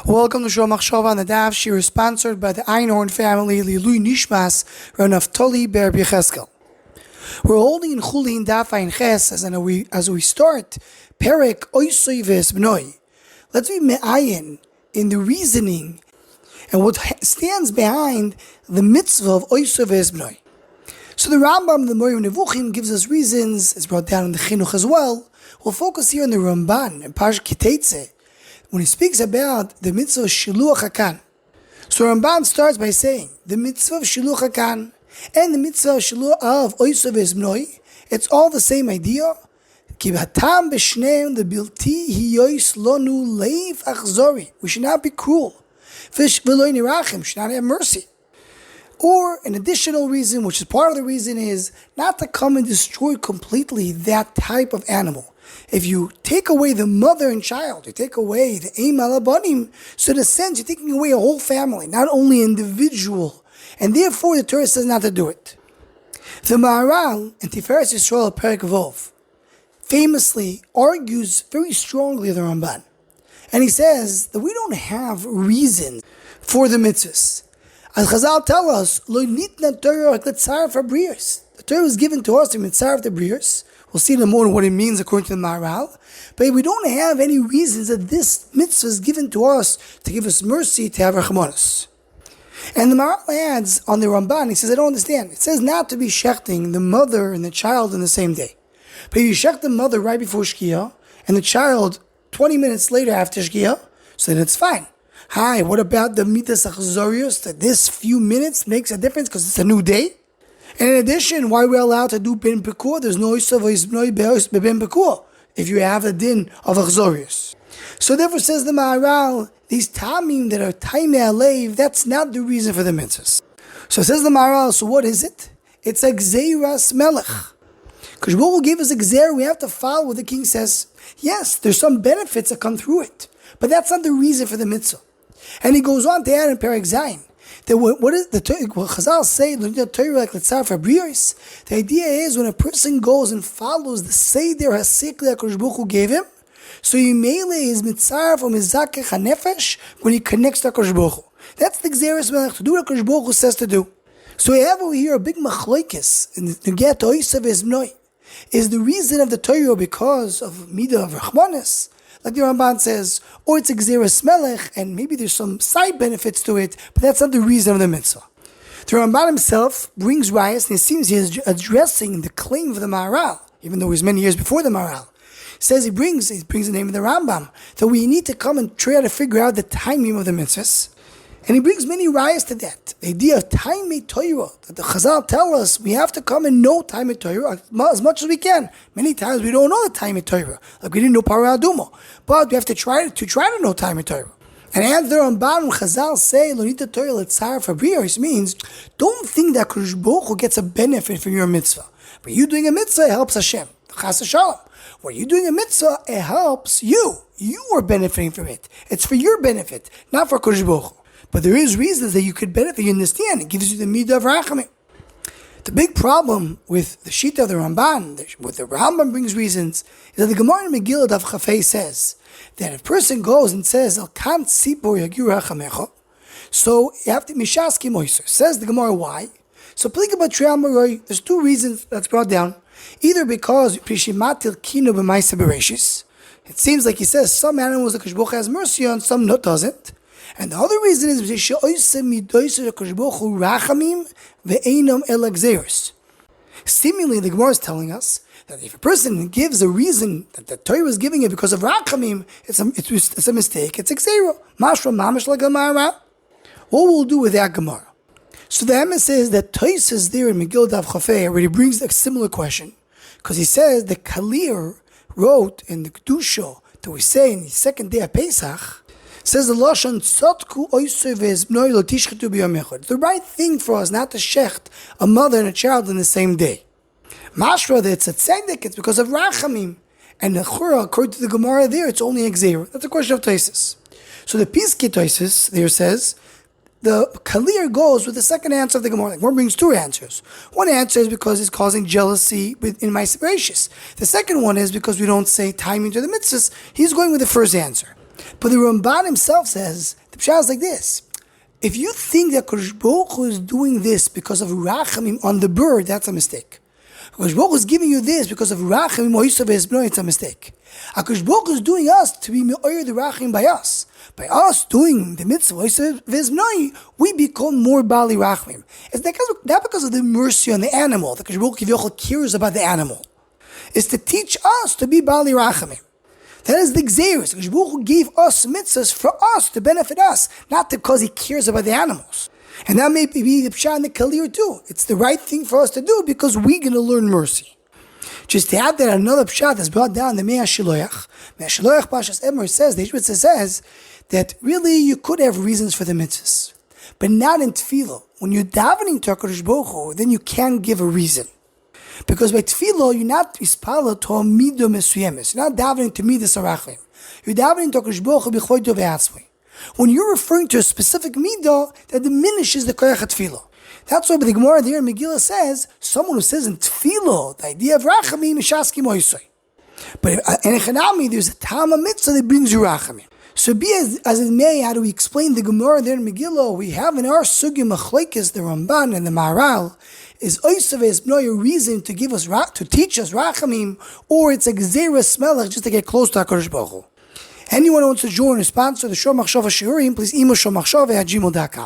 Welcome to Shul Machshava on the Daf. She is sponsored by the Einhorn family, Lilui Nishmas, Ranaftali Ber Yecheskel. We're holding in Chulin Daf Ein Ches as we start Perek Oisoi Ves Bnoi. Let's be me'ayin in the reasoning and what stands behind the mitzvah of Oisoi Ves Bnoi. So the Ramban, the Morim Nevuchim, gives us reasons. It's brought down in the Chinuch as well. We'll focus here on the Ramban and Parshat Kiteitzeh when he speaks about the mitzvah of Shiluach HaKan. So Ramban starts by saying the mitzvah of Shiluach HaKan and the mitzvah of Shiluach of Oisov Esbnoi, it's all the same idea. Ki b'hatam b'shneim the bilti hiyois lonu leiv achzori. We should not be cruel. Fish v'loi nirachim, should not have mercy. Or an additional reason, which is part of the reason, is not to come and destroy completely that type of animal. If you take away the mother and child, you take away the Eim Alabanim, so in a sense you're taking away a whole family, not only individual. And therefore the Torah says not to do it. The Maharal in Tiferes Yisrael Perek Vov famously argues very strongly the Ramban. And he says that we don't have reason for the mitzvahs. As Chazal tell us, Lo nitna Torah l'tzar fabrius. The Torah was given to us to mitzvah of the briers. We'll see in a moment what it means according to the Maharal. But we don't have any reasons that this mitzvah is given to us to give us mercy, to have rachmanos. And the Maharal adds on the Ramban, he says, I don't understand. It says not to be shechting the mother and the child in the same day. But if you shech the mother right before Shkia and the child 20 minutes later after Shkia, so then it's fine. Hi, what about the mitas achzorius, that this few minutes makes a difference because it's a new day? And in addition, why we're allowed to do bin pekur? There's no isav isbnoi bin pekur if you have the din of achzorius. So therefore, says the Maharal, these tamim that are taimei alev, that's not the reason for the mitzvahs. So says the Maharal, so what is it? It's a gzeiras melech. Because what will give us a gzer, we have to follow what the king says. Yes, there's some benefits that come through it, but that's not the reason for the mitzvah. And he goes on to add in Perek Zayin, that what is the what Chazal say, the idea is when a person goes and follows the Seder HaSikli HaKadosh Baruch Hu gave him, so Yimele is mitzar from his Zakech HaNefesh when he connects to HaKadosh Baruch Hu. That's the Gzeres Melech, to do what HaKadosh Baruch Hu says to do. So we have over here a big machlokes to get to Oisav Esbnoi. Is the reason of the Torah because of Midah of Rachmanis, like the Ramban says, or it's a Gzeres Melech, and maybe there's some side benefits to it, but that's not the reason of the mitzvah. The Ramban himself brings rayas, and it seems he is addressing the claim of the Maharal, even though he's many years before the Maharal. He says he brings the name of the Rambam, that we need to come and try to figure out the timing of the mitzvahs. And he brings many rayas to that. The idea of timei Torah, that the Chazal tell us we have to come and know timei Torah as much as we can. Many times we don't know the timei Torah, like we didn't know Parah Aduma, but we have to try to know timei Torah. And as the Ramban and Chazal say, Lo nitna Torah l'tzar fabrios, means don't think that Kadosh Baruch Hu gets a benefit from your mitzvah. But you doing a mitzvah, it helps Hashem. Chas v'shalom. When you're doing a mitzvah, it helps you. You are benefiting from it. It's for your benefit, not for Kadosh Baruch Hu. But there is reasons that you could benefit. You understand? It gives you the midah of rachamim. The big problem with the shita of the Ramban, what the Ramban brings reasons, is that the Gemara in Megillah Daf Chafei says that if a person goes and says El kan tzipor yagiu rachamecha, so you have to mishaski moiser. Says the Gemara, why? So there's two reasons that's brought down. Either because pishimatil kino b'maisa bereshis, it seems like he says some animals the Kadosh Baruch Hu has mercy on, some doesn't. And the other reason is seemingly the Gemara is telling us that if a person gives a reason that the Torah is giving it because of rachamim, it's a mistake. It's exero. Mashra mamash like Gemara. What we'll do with that Gemara? So the emes says that Tos is there in Megillah Daf Chafei where he brings a similar question, because he says the Kalir wrote in the Kedusha that we say in the second day of Pesach. Says the Lashon Tzotku Oisov Esbnoi Lo Tishchetu B'Yom Echad. The right thing for us not to shecht a mother and a child in the same day. Mashra that it's a tzedek, it's because of rachamim, and the chura, according to the Gemara there, it's only exer. That's a question of Tosis. So the Piskei Tosis there says the Kalir goes with the second answer of the Gemara. Like one brings two answers. One answer is because it's causing jealousy in my separations. The second one is because we don't say timing to the mitzvahs. He's going with the first answer. But the Ramban himself says, the pshat is like this. If you think that Kodesh Baruch Hu is doing this because of rachamim on the bird, that's a mistake. Kodesh Baruch Hu is giving you this because of rachamim oisav esbno, it's a mistake. Kodesh Baruch Hu is doing us to be me'oyer the rachamim by us. By us doing the mitzvah oisav esbno, we become more bali rachamim. It's not because of the mercy on the animal. The Kodesh Baruch Hu cares about the animal. It's to teach us to be bali rachamim. That is the Gzeiros. Kodesh Baruch Hu gave us mitzvahs for us, to benefit us, not because He cares about the animals. And that may be the pshat and the kalir too. It's the right thing for us to do because we're going to learn mercy. Just to add that another pshat that's brought down, the Mea Shiloach. Mea Shiloach Pashas Emor says, the Ishbitz says, that really you could have reasons for the mitzvahs, but not in tefillah. When you're davening to Kodesh Baruch Hu, then you can't give a reason. Because by tefillah, you're not ispala to a midah mesuyemes. You're not davening to midas arachim. You're davening to Kodesh Baruch Hu b'choyto ve'atzmai. When you're referring to a specific midah, that diminishes the koyach tefillah. That's why the Gemara there in Megillah says, someone who says in tefillah, the idea of rachamim is shaskim oisoi. But in Echanami, there's a Tama mitzvah that brings you rachamim. So be as it may, how do we explain the Gemara there in Megillah? We have in our sugya machlokes, the Ramban and the Maharal, is oisav esbno a reason to give us to teach us rachamim, or it's a gzeira smelach just to get close to HaKadosh Baruch Hu. Anyone who wants to join or sponsor the Shor Machshava Shiurim, please email shormachshava@gmail.com.